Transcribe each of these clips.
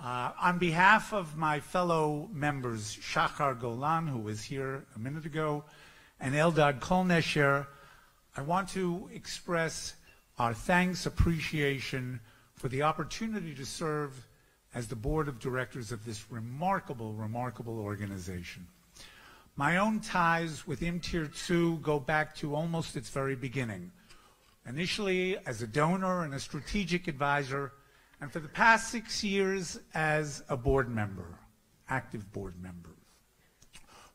On behalf of my fellow members, Shachar Golan, who was here a minute ago, and Eldad Kolnesher, I want to express our thanks, appreciation for the opportunity to serve as the board of directors of this remarkable, remarkable organization. My own ties with Im Tirtzu go back to almost its very beginning. Initially as a donor and a strategic advisor, and for the past 6 years as a board member, active board member.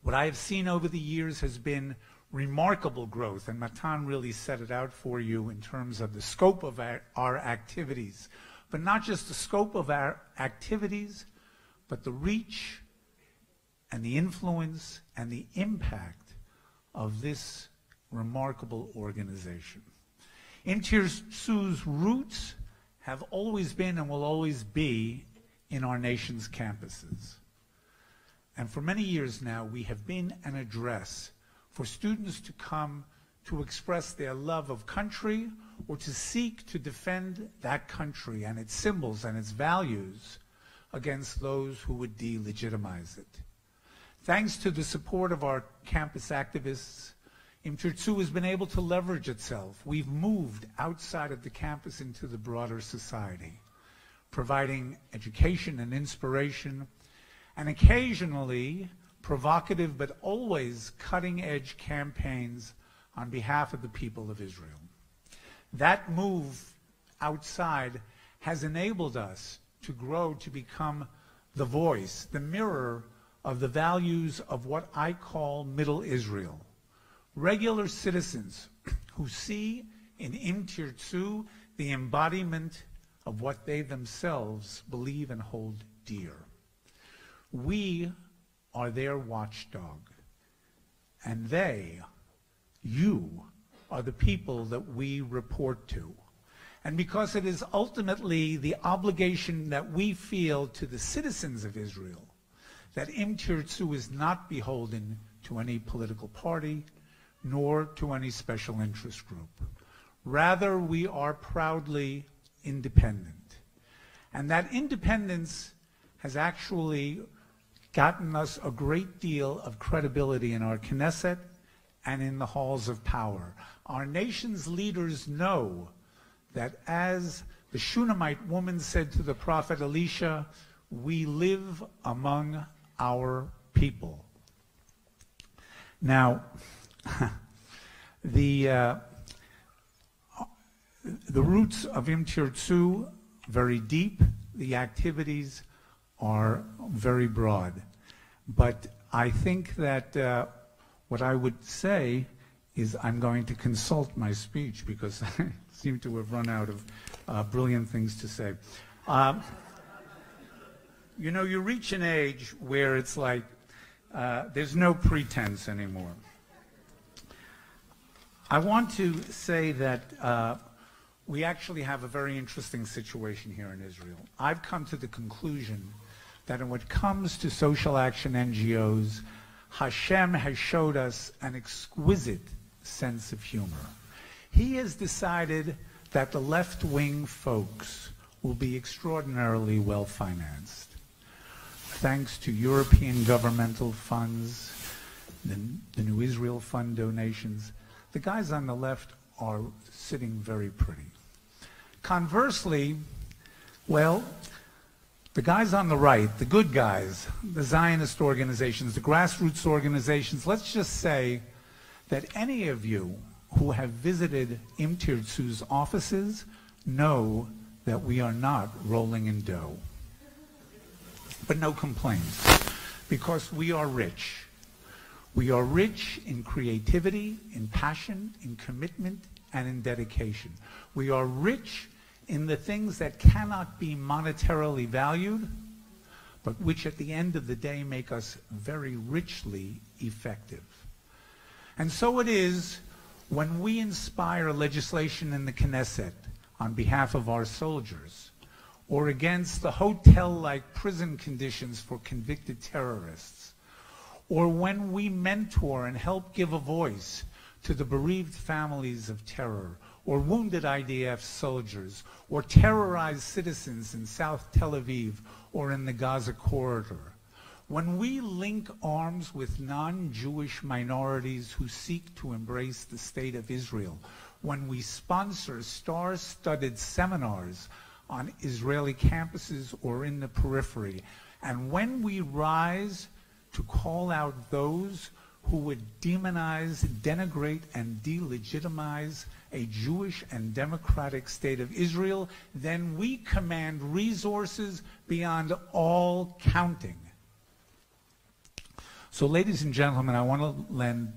What I have seen over the years has been remarkable growth, and Matan really set it out for you in terms of the scope of our activities, but not just the scope of our activities, but the reach and the influence and the impact of this remarkable organization. Im Tirtzu's roots have always been and will always be in our nation's campuses. And for many years now, we have been an address for students to come to express their love of country or to seek to defend that country and its symbols and its values against those who would delegitimize it. Thanks to the support of our campus activists, Im Tirtzu has been able to leverage itself. We've moved outside of the campus into the broader society, providing education and inspiration, and occasionally provocative but always cutting-edge campaigns on behalf of the people of Israel. That move outside has enabled us to grow to become the voice, the mirror of the values of what I call Middle Israel. Regular citizens who see in Im Tirtzu the embodiment of what they themselves believe and hold dear. We are their watchdog, and they, you, are the people that we report to. And because it is ultimately the obligation that we feel to the citizens of Israel, that Im Tirtzu is not beholden to any political party, nor to any special interest group. Rather, we are proudly independent. And that independence has actually gotten us a great deal of credibility in our Knesset and in the halls of power. Our nation's leaders know that, as the Shunammite woman said to the prophet Elisha, we live among our people. Now, the roots of Im Tirtzu, very deep. The activities are very broad. But I think that what I would say is I'm going to consult my speech because I seem to have run out of brilliant things to say. You know, you reach an age where it's like there's no pretense anymore. I want to say that we actually have a very interesting situation here in Israel. I've come to the conclusion that when it comes to social action NGOs, Hashem has showed us an exquisite sense of humor. He has decided that the left-wing folks will be extraordinarily well-financed, thanks to European governmental funds, the New Israel Fund donations. The guys on the left are sitting very pretty. Conversely, well, the guys on the right, the good guys, the Zionist organizations, the grassroots organizations, let's just say that any of you who have visited Im Tirtzu's offices know that we are not rolling in dough. But no complaints, because we are rich. We are rich in creativity, in passion, in commitment, and in dedication. We are rich in the things that cannot be monetarily valued, but which at the end of the day make us very richly effective. And so it is when we inspire legislation in the Knesset on behalf of our soldiers, or against the hotel-like prison conditions for convicted terrorists, or when we mentor and help give a voice to the bereaved families of terror, or wounded IDF soldiers, or terrorized citizens in South Tel Aviv or in the Gaza corridor. When we link arms with non-Jewish minorities who seek to embrace the state of Israel, when we sponsor star-studded seminars on Israeli campuses or in the periphery, and when we rise to call out those who would demonize, denigrate, and delegitimize a Jewish and democratic state of Israel, then we command resources beyond all counting. So, ladies and gentlemen, I want to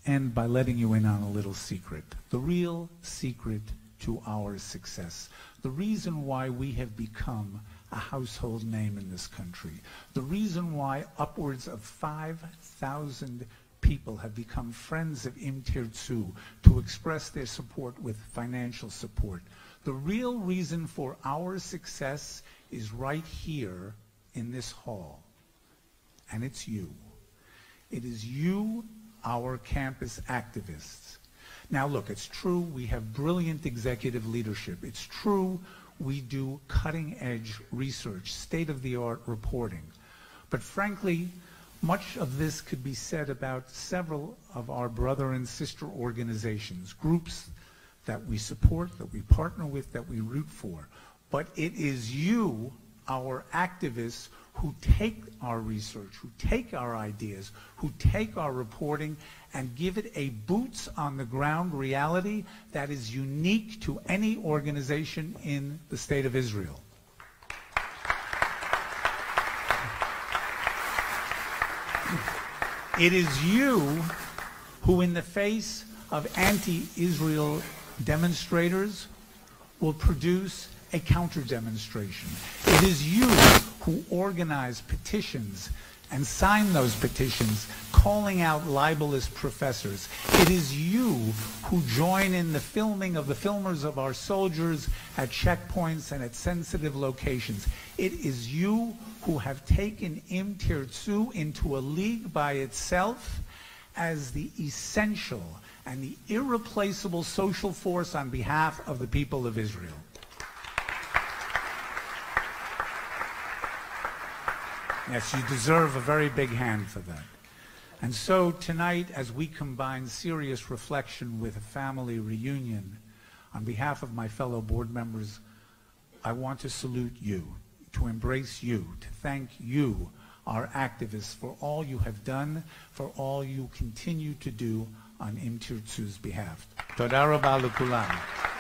end by letting you in on a little secret. The real secret to our success. The reason why we have become a household name in this country. The reason why upwards of 5,000 people have become friends of Im Tirtzu to express their support with financial support. The real reason for our success is right here in this hall. And it's you. It is you, our campus activists. Now look, it's true we have brilliant executive leadership. It's true we do cutting-edge research, state-of-the-art reporting. But frankly, much of this could be said about several of our brother and sister organizations, groups that we support, that we partner with, that we root for. But it is you, our activists, who take our research, who take our ideas, who take our reporting and give it a boots-on-the-ground reality that is unique to any organization in the State of Israel. It is you who, in the face of anti-Israel demonstrators, will produce a counter-demonstration. It is you who organize petitions and sign those petitions calling out libelous professors. It is you who join in the filming of the filmers of our soldiers at checkpoints and at sensitive locations. It is you who have taken Im Tirtzu into a league by itself as the essential and the irreplaceable social force on behalf of the people of Israel. Yes, you deserve a very big hand for that. And so tonight, as we combine serious reflection with a family reunion, on behalf of my fellow board members, I want to salute you, to embrace you, to thank you, our activists, for all you have done, for all you continue to do on Im Tirtzu's behalf. Toda rabah l'kulam.